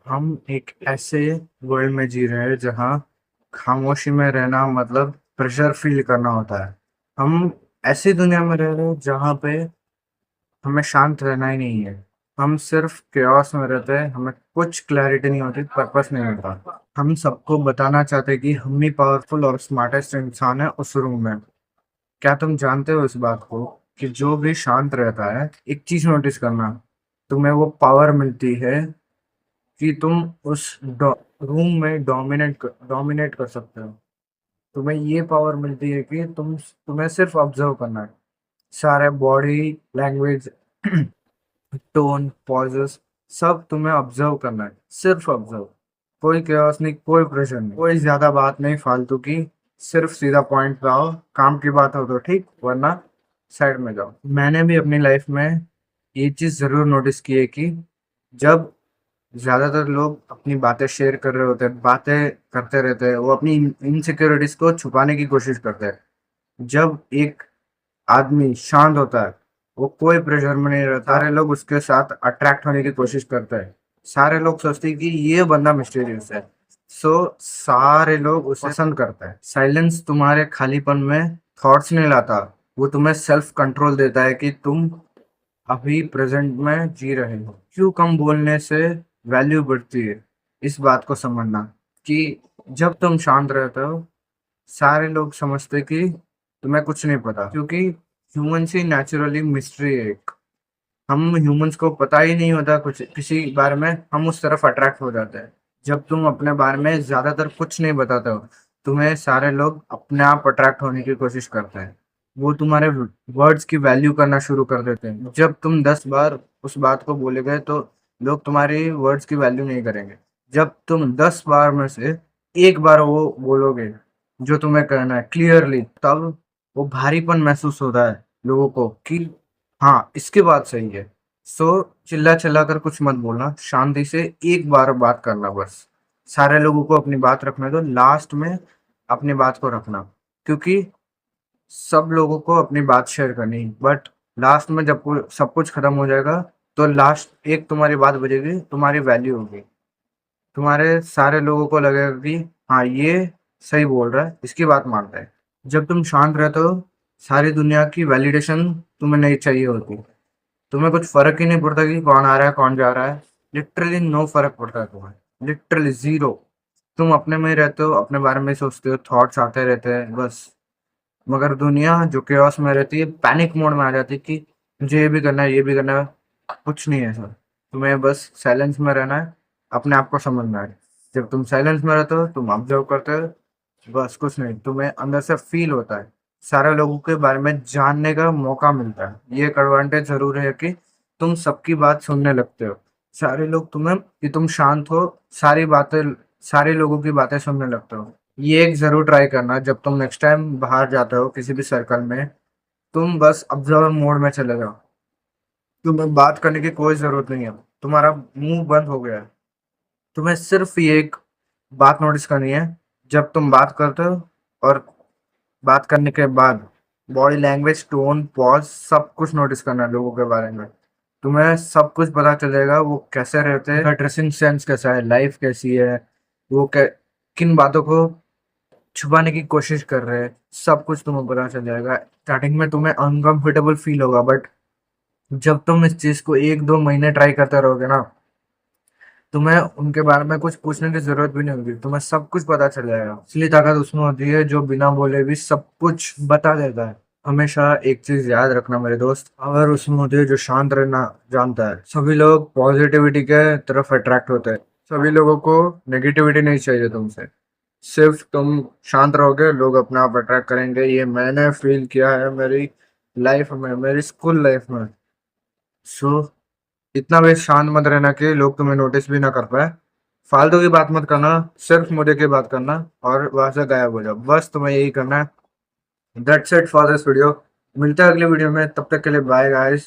हम एक ऐसे वर्ल्ड में जी रहे हैं जहाँ खामोशी में रहना मतलब प्रेशर फील करना होता है। हम ऐसी दुनिया में रह रहे हैं जहाँ पे हमें शांत रहना ही नहीं है। हम सिर्फ chaos में रहते हैं, हमें कुछ क्लैरिटी नहीं होती, पर्पस नहीं होता। हम सबको बताना चाहते हैं कि हम ही पावरफुल और स्मार्टेस्ट इंसान है उस रूम में। क्या तुम जानते हो इस बात को कि जो भी शांत रहता है, एक चीज नोटिस करना, तुम्हें वो पावर मिलती है कि तुम उस रूम में डोमिनेट कर सकते हो। तुम्हें ये पावर मिलती है कि तुम्हें सिर्फ ऑब्जर्व करना है। सारे बॉडी लैंग्वेज, टोन, पॉजेस, सब तुम्हें ऑब्जर्व करना है, सिर्फ ऑब्जर्व। कोई chaos नहीं, कोई प्रेशर नहीं, कोई ज्यादा बात नहीं फालतू की। सिर्फ सीधा पॉइंट पे आओ। काम की बात हो तो ठीक, वरना साइड में जाओ। मैंने भी अपनी लाइफ में ये चीज जरूर नोटिस की है कि जब ज्यादातर लोग अपनी बातें शेयर कर रहे होते हैं, बातें करते रहते हैं, वो अपनी इनसिक्योरिटीज को छुपाने की कोशिश करते हैं। जब एक आदमी शांत होता है, वो कोई प्रेशर में नहीं रहता, सारे लोग उसके साथ अट्रैक्ट होने की कोशिश करते हैं। सारे लोग सोचते हैं कि ये बंदा मिस्टीरियस है, सो सारे लोग उसे पसंद करते हैं। साइलेंस तुम्हारे खालीपन में थॉट्स नहीं लाता, वो तुम्हें सेल्फ कंट्रोल देता है कि तुम अभी प्रेजेंट में जी रहे हो। क्यों कम बोलने से वैल्यू बढ़ती है, इस बात को समझना कि जब तुम शांत रहते हो, सारे लोग समझते कि तुम्हें कुछ नहीं पता, क्योंकि ह्यूमंस ही नेचुरली मिस्ट्री है एक। हम ह्यूमंस को पता ही नहीं होता कुछ किसी बारे में, हम उस तरफ अट्रैक्ट हो जाते हैं। जब तुम अपने बारे में ज्यादातर कुछ नहीं बताते हो, तुम्हें सारे लोग अपने आप अट्रैक्ट होने की कोशिश करते हैं। वो तुम्हारे वर्ड्स की वैल्यू करना शुरू कर देते हैं। जब तुम 10 बार उस बात को बोलोगे तो लोग तुम्हारी वर्ड्स की वैल्यू नहीं करेंगे। जब तुम 10 बार में से एक बार वो बोलोगे जो तुम्हें कहना है क्लियरली, तब वो भारीपन महसूस होता है लोगों को कि हाँ, इसकी बात सही है। सो चिल्ला चिल्ला कर कुछ मत बोलना, शांति से एक बार बात करना बस। सारे लोगों को अपनी बात रखने दो, लास्ट में अपनी बात को रखना, क्योंकि सब लोगों को अपनी बात शेयर करनी, बट लास्ट में जब सब कुछ खत्म हो जाएगा, तो लास्ट एक तुम्हारी बात बचेगी, तुम्हारी वैल्यू होगी। तुम्हारे सारे लोगों को लगेगा कि हाँ, ये सही बोल रहा है, इसकी बात मानता है। जब तुम शांत रहते हो, सारी दुनिया की वैलिडेशन तुम्हें नहीं चाहिए होती। तुम्हें कुछ फर्क ही नहीं पड़ता कि कौन आ रहा है कौन जा रहा है। लिटरली नो फर्क पड़ता है तुम्हें, लिटरली जीरो। तुम अपने में ही रहते हो, अपने बारे में ही सोचते हो, थॉट्स आते रहते हैं बस। मगर दुनिया जो chaos में रहती है, पैनिक मोड में आ जाती है कि मुझे ये भी करना है, ये भी करना है। कुछ नहीं है सर, तुम्हें बस साइलेंस में रहना है, अपने आप को समझना है। जब तुम साइलेंस में रहते हो, तुम ऑब्जर्व करते हो, बस कुछ नहीं, तुम्हें अंदर से फील होता है। सारे लोगों के बारे में जानने का मौका मिलता है। ये एक एडवांटेज जरूर है कि तुम सबकी बात सुनने लगते हो। सारे लोग तुम्हें कि तुम शांत हो, सारी बातें, सारे लोगों की बातें सुनने लगते हो। ये एक जरूर ट्राई करना, जब तुम नेक्स्ट टाइम बाहर जाते हो किसी भी सर्कल में, तुम बस ऑब्जर्वर मोड में चले जाओ। तुम्हें बात करने की कोई जरूरत नहीं है, तुम्हारा मुंह बंद हो गया है। तुम्हें सिर्फ ये एक बात नोटिस करनी है, जब तुम बात करते हो और बात करने के बाद बॉडी लैंग्वेज, टोन, पॉज, सब कुछ नोटिस करना है लोगों के बारे में। तुम्हें सब कुछ पता चलेगा, वो कैसे रहते हैं, उनका ड्रेसिंग सेंस कैसा है, लाइफ कैसी है, वो किन बातों को छुपाने की कोशिश कर रहे हैं, सब कुछ तुम्हें पता चल जाएगा। स्टार्टिंग में तुम्हें अनकंफर्टेबल फील होगा, बट जब तुम इस चीज को 1-2 महीने ट्राई करते रहोगे ना, तुम्हें उनके बारे में कुछ पूछने की जरूरत भी नहीं होगी, तुम्हें सब कुछ पता चल जाएगा। असली ताकत उसमें होती है जो बिना बोले भी सब कुछ बता देता है। हमेशा एक चीज याद रखना मेरे दोस्त, अगर उसमें होती है जो शांत रहना जानता है। सभी लोग पॉजिटिविटी के तरफ अट्रैक्ट होते हैं, सभी लोगों को नेगेटिविटी नहीं चाहिए तुमसे। सिर्फ तुम शांत रहोगे, लोग अपने आप अट्रैक्ट करेंगे। ये मैंने फील किया है मेरी लाइफ में, मेरी स्कूल लाइफ में। सो इतना भी शांत मत रहना कि लोग तुम्हें नोटिस भी ना कर पाए। फालतू की बात मत करना, सिर्फ मुद्दे की बात करना और वहां से गायब हो जाओ। बस तुम्हें यही करना है। That's it for this video. मिलते हैं अगली वीडियो में, तब तक के लिए बाय गाइस।